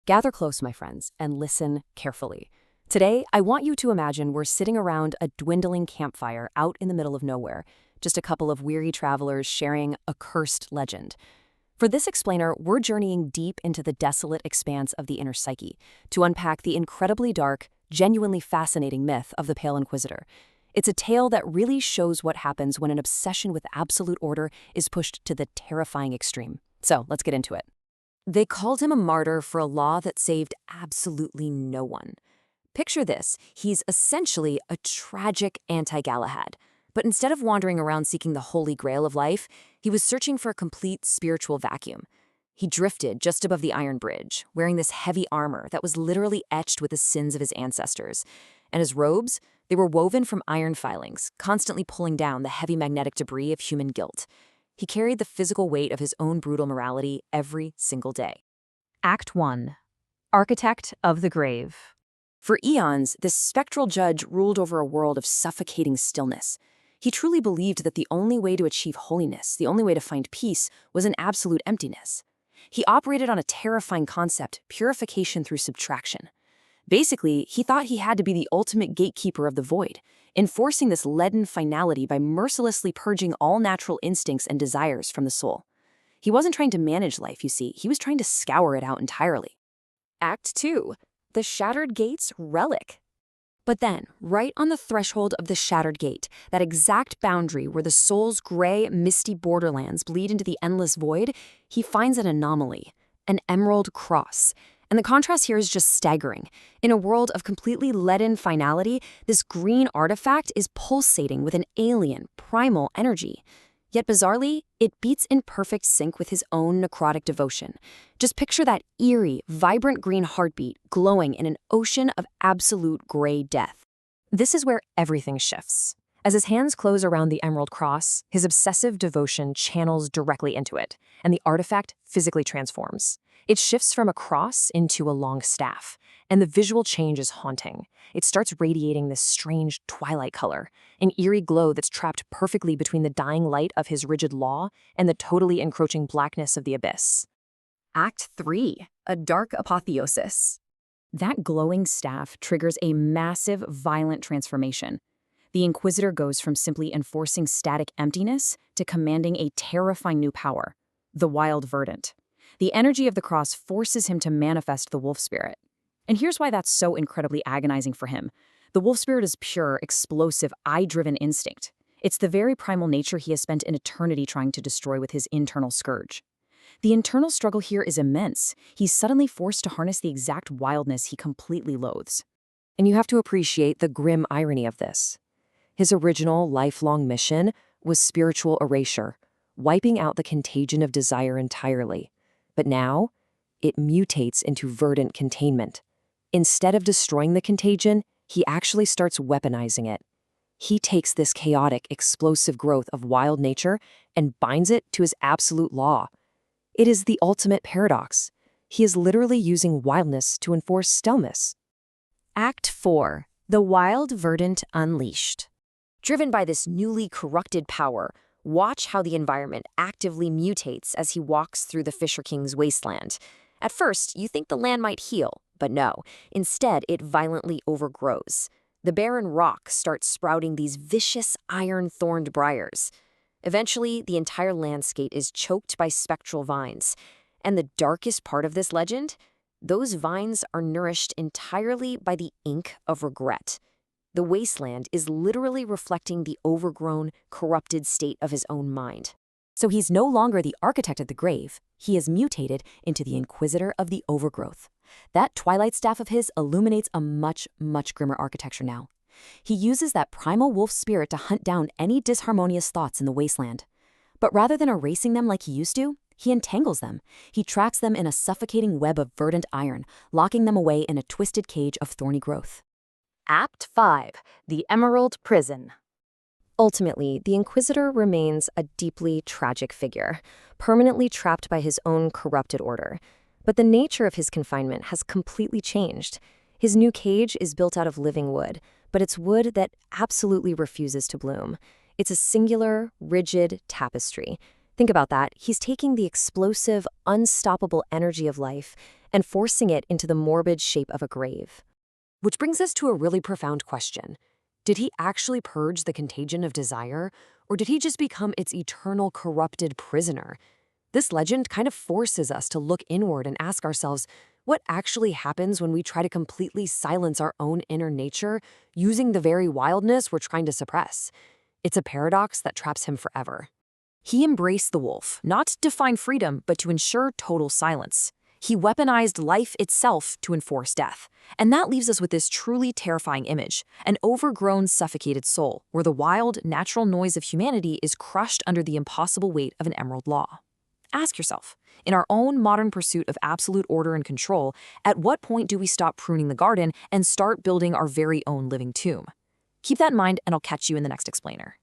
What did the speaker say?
Gather close, my friends, and listen carefully. Today, I want you to imagine we're sitting around a dwindling campfire out in the middle of nowhere, just a couple of weary travelers sharing a cursed legend. For this explainer, we're journeying deep into the desolate expanse of the inner psyche to unpack the incredibly dark, genuinely fascinating myth of the Pale Inquisitor. It's a tale that really shows what happens when an obsession with absolute order is pushed to the terrifying extreme. So, let's get into it. They called him a martyr for a law that saved absolutely no one. Picture this, he's essentially a tragic anti-Galahad. But instead of wandering around seeking the holy grail of life, he was searching for a complete spiritual vacuum. He drifted just above the Iron Bridge, wearing this heavy armor that was literally etched with the sins of his ancestors. And his robes, they were woven from iron filings, constantly pulling down the heavy magnetic debris of human guilt. He carried the physical weight of his own brutal morality every single day. Act 1. Architect of the Grave. For eons, this spectral judge ruled over a world of suffocating stillness. He truly believed that the only way to achieve holiness, the only way to find peace, was in absolute emptiness. He operated on a terrifying concept, purification through subtraction. Basically, he thought he had to be the ultimate gatekeeper of the void, enforcing this leaden finality by mercilessly purging all natural instincts and desires from the soul. He wasn't trying to manage life, you see, he was trying to scour it out entirely. Act 2. The Shattered Gate's Relic. But then, right on the threshold of the Shattered Gate, that exact boundary where the soul's gray, misty borderlands bleed into the endless void, he finds an anomaly, an emerald cross. And the contrast here is just staggering. In a world of completely leaden finality, this green artifact is pulsating with an alien, primal energy. Yet bizarrely, it beats in perfect sync with his own necrotic devotion. Just picture that eerie, vibrant green heartbeat glowing in an ocean of absolute gray death. This is where everything shifts. As his hands close around the Emerald Cross, his obsessive devotion channels directly into it, and the artifact physically transforms. It shifts from a cross into a long staff, and the visual change is haunting. It starts radiating this strange twilight color, an eerie glow that's trapped perfectly between the dying light of his rigid law and the totally encroaching blackness of the abyss. Act 3. A Dark Apotheosis. That glowing staff triggers a massive, violent transformation. The Inquisitor goes from simply enforcing static emptiness to commanding a terrifying new power, the Wild Verdant. The energy of the cross forces him to manifest the wolf spirit. And here's why that's so incredibly agonizing for him. The wolf spirit is pure, explosive, eye-driven instinct. It's the very primal nature he has spent an eternity trying to destroy with his internal scourge. The internal struggle here is immense. He's suddenly forced to harness the exact wildness he completely loathes. And you have to appreciate the grim irony of this. His original, lifelong mission was spiritual erasure, wiping out the contagion of desire entirely. But now, it mutates into verdant containment. Instead of destroying the contagion, he actually starts weaponizing it. He takes this chaotic, explosive growth of wild nature and binds it to his absolute law. It is the ultimate paradox. He is literally using wildness to enforce stillness. Act 4. The Wild Verdant Unleashed. Driven by this newly corrupted power, watch how the environment actively mutates as he walks through the Fisher King's wasteland. At first, you think the land might heal, but no. Instead, it violently overgrows. The barren rock starts sprouting these vicious, iron-thorned briars. Eventually, the entire landscape is choked by spectral vines. And the darkest part of this legend? Those vines are nourished entirely by the ink of regret. The wasteland is literally reflecting the overgrown, corrupted state of his own mind. So he's no longer the architect of the grave. He is mutated into the Inquisitor of the overgrowth. That twilight staff of his illuminates a much, much grimmer architecture now. He uses that primal wolf spirit to hunt down any disharmonious thoughts in the wasteland. But rather than erasing them like he used to, he entangles them. He traps them in a suffocating web of verdant iron, locking them away in a twisted cage of thorny growth. Act 5. The Emerald Prison. Ultimately, the Inquisitor remains a deeply tragic figure, permanently trapped by his own corrupted order. But the nature of his confinement has completely changed. His new cage is built out of living wood, but it's wood that absolutely refuses to bloom. It's a singular, rigid tapestry. Think about that. He's taking the explosive, unstoppable energy of life and forcing it into the morbid shape of a grave. Which brings us to a really profound question. Did he actually purge the contagion of desire, or did he just become its eternal corrupted prisoner? This legend kind of forces us to look inward and ask ourselves, what actually happens when we try to completely silence our own inner nature using the very wildness we're trying to suppress? It's a paradox that traps him forever. He embraced the wolf, not to define freedom, but to ensure total silence. He weaponized life itself to enforce death. And that leaves us with this truly terrifying image, an overgrown, suffocated soul, where the wild, natural noise of humanity is crushed under the impossible weight of an emerald law. Ask yourself, in our own modern pursuit of absolute order and control, at what point do we stop pruning the garden and start building our very own living tomb? Keep that in mind, and I'll catch you in the next explainer.